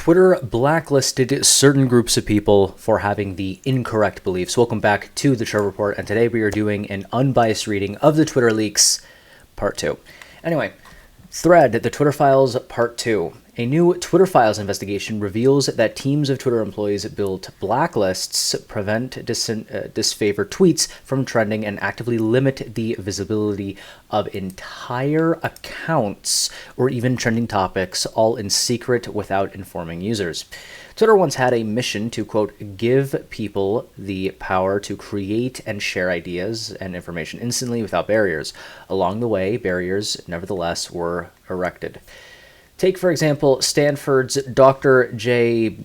Twitter blacklisted certain groups of people for having the incorrect beliefs. Welcome back to the Trevor Report, and today we are doing an unbiased reading of the Twitter leaks, Part 2. Anyway, Thread, the Twitter Files, Part 2. A new Twitter Files investigation reveals that teams of Twitter employees built blacklists, prevent disfavored tweets from trending, and actively limit the visibility of entire accounts or even trending topics, all in secret without informing users. Twitter once had a mission to, quote, give people the power to create and share ideas and information instantly without barriers. Along the way, barriers, nevertheless, were erected. Take, for example, Stanford's Dr. J.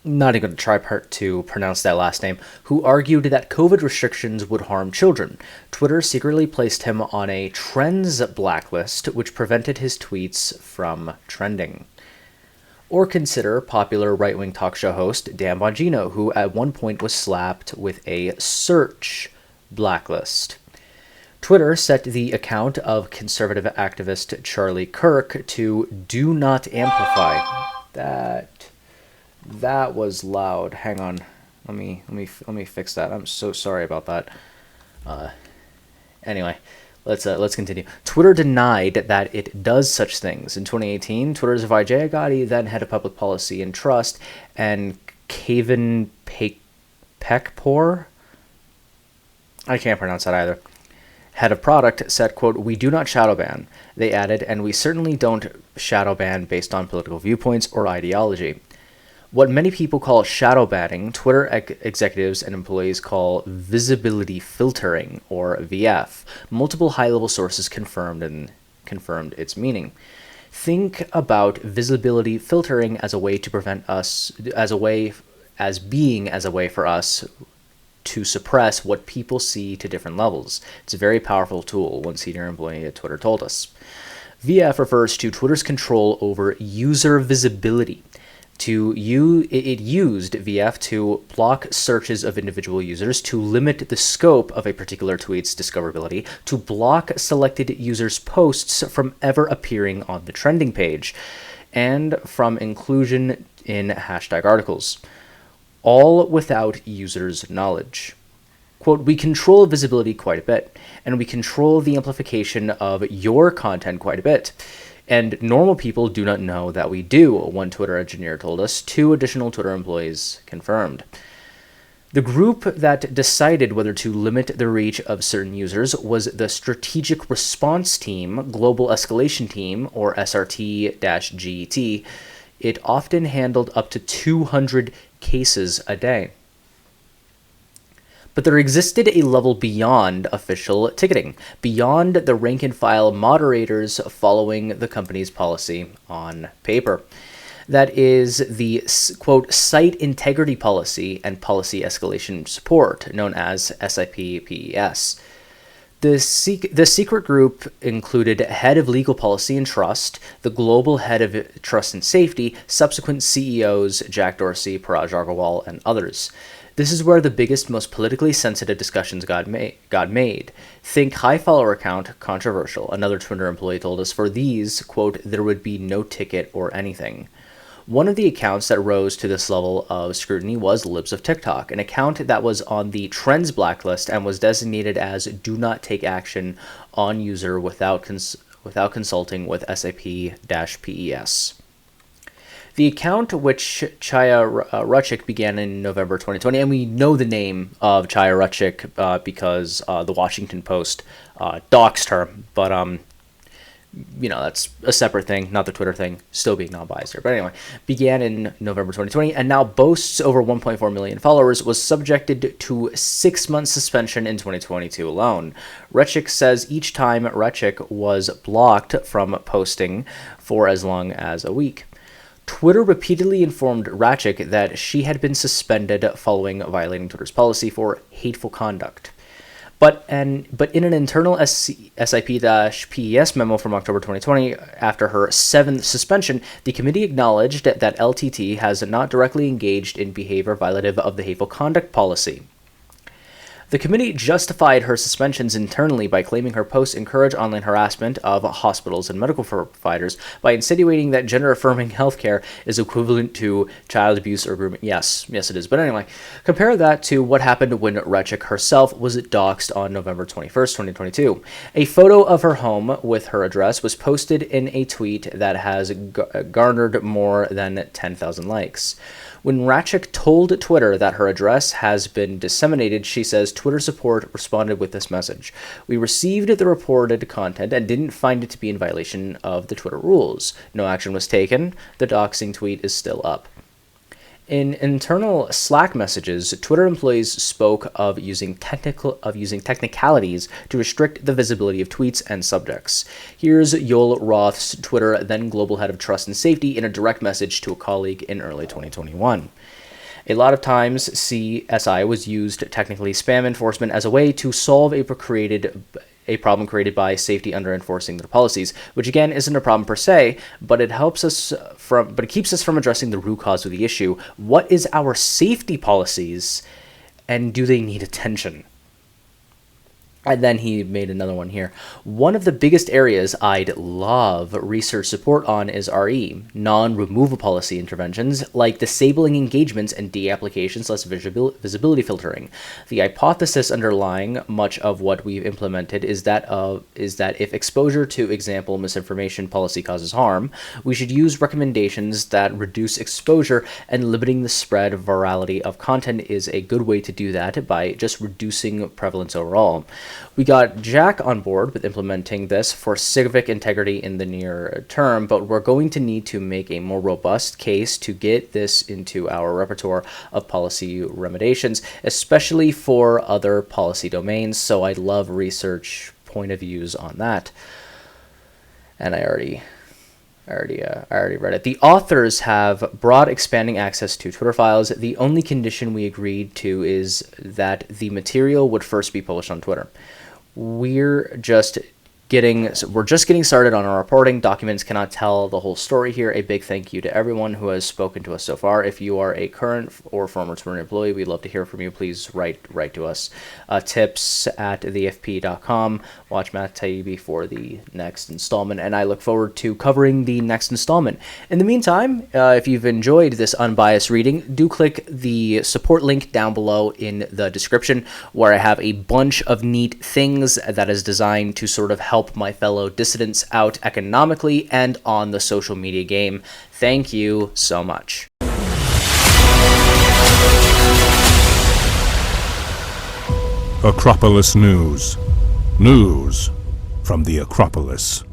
Not even going to try to pronounce that last name, who argued that COVID restrictions would harm children. Twitter secretly placed him on a trends blacklist, which prevented his tweets from trending. Or consider popular right-wing talk show host Dan Bongino, who at one point was slapped with a search blacklist. Twitter set the account of conservative activist Charlie Kirk to do not amplify. That was loud. Hang on. Let me fix that. I'm so sorry about that. Anyway, let's continue. Twitter denied that it does such things. In 2018, Twitter's Vijay Agadi, then head of public policy and trust, and Kevin Peckpour, I can't pronounce that either, head of product, said, quote, we do not shadow ban. They added, and we certainly don't shadow ban based on political viewpoints or ideology. What many people call shadow banning, Twitter executives and employees call visibility filtering, or VF. Multiple high-level sources confirmed its meaning. Think about visibility filtering as a way to prevent us, as a way for us to suppress what people see to different levels. It's a very powerful tool, one senior employee at Twitter told us. VF refers to Twitter's control over user visibility. It used VF to block searches of individual users, to limit the scope of a particular tweet's discoverability, to block selected users' posts from ever appearing on the trending page, and from inclusion in hashtag articles. All without users' knowledge. Quote, we control visibility quite a bit, and we control the amplification of your content quite a bit. And normal people do not know that we do, one Twitter engineer told us. 2 additional Twitter employees confirmed. The group that decided whether to limit the reach of certain users was the Strategic Response Team, Global Escalation Team, or SRT-GT. It often handled up to 200 cases a day. But there existed a level beyond official ticketing, beyond the rank-and-file moderators following the company's policy on paper. That is the, quote, site integrity policy and policy escalation support, known as SIP-PES. The secret group included head of legal policy and trust, the global head of trust and safety, subsequent CEOs Jack Dorsey, Paraj Agrawal, and others. This is where the biggest, most politically sensitive discussions got made. Think high follower count, controversial, another Twitter employee told us. For these, quote, there would be no ticket or anything. One of the accounts that rose to this level of scrutiny was Libs of TikTok, an account that was on the Trends blacklist and was designated as do not take action on user without consulting with SIP-PES. The account, which Chaya Ruchik began in November 2020, and we know the name of Chaya Ruchik because the Washington Post doxed her, but that's a separate thing, not the Twitter thing, still being non-biased here. But anyway, began in November 2020 and now boasts over 1.4 million followers, was subjected to 6-month suspension in 2022 alone. Ruchik says each time Ruchik was blocked from posting for as long as a week. Twitter repeatedly informed Ruchik that she had been suspended following violating Twitter's policy for hateful conduct. But in an internal SIP-PES memo from October 2020, after her 7th suspension, the committee acknowledged that LTT has not directly engaged in behavior violative of the hateful conduct policy. The committee justified her suspensions internally by claiming her posts encourage online harassment of hospitals and medical providers by insinuating that gender-affirming healthcare is equivalent to child abuse or grooming. Yes, it is. But anyway, compare that to what happened when Rechik herself was doxxed on November 21st, 2022. A photo of her home with her address was posted in a tweet that has garnered more than 10,000 likes. When Rechik told Twitter that her address has been disseminated, she says Twitter support responded with this message. We received the reported content and didn't find it to be in violation of the Twitter rules. No action was taken. The doxing tweet is still up. In internal Slack messages, Twitter employees spoke of using technicalities to restrict the visibility of tweets and subjects. Here's Yoel Roth's Twitter then global head of trust and safety in a direct message to a colleague in early 2021. A lot of times, CSI was used, technically spam enforcement, as a way to solve a problem created by safety under enforcing their policies, which again isn't a problem per se, but it keeps us from addressing the root cause of the issue. What is our safety policies, and do they need attention? And then he made another one here. One of the biggest areas I'd love research support on is RE, non-removal policy interventions, like disabling engagements and de-applications less visibility filtering. The hypothesis underlying much of what we've implemented is that if exposure to example misinformation policy causes harm, we should use recommendations that reduce exposure, and limiting the spread virality of content is a good way to do that by just reducing prevalence overall. We got Jack on board with implementing this for civic integrity in the near term, but we're going to need to make a more robust case to get this into our repertoire of policy remediations, especially for other policy domains. So I'd love research point of views on that. And I already read it. The authors have broad expanding access to Twitter files. The only condition we agreed to is that the material would first be published on Twitter. We're just getting started on our reporting. Documents cannot tell the whole story here. A big thank you to everyone who has spoken to us so far. If you are a current or former Twitter employee, we'd love to hear from you. Please write to us. Tips@thefp.com. Watch Matt Taibbi for the next installment, and I look forward to covering the next installment. In the meantime, if you've enjoyed this unbiased reading, do click the support link down below in the description, where I have a bunch of neat things that is designed to sort of help my fellow dissidents out economically and on the social media game. Thank you so much. Acropolis News. News from the Acropolis.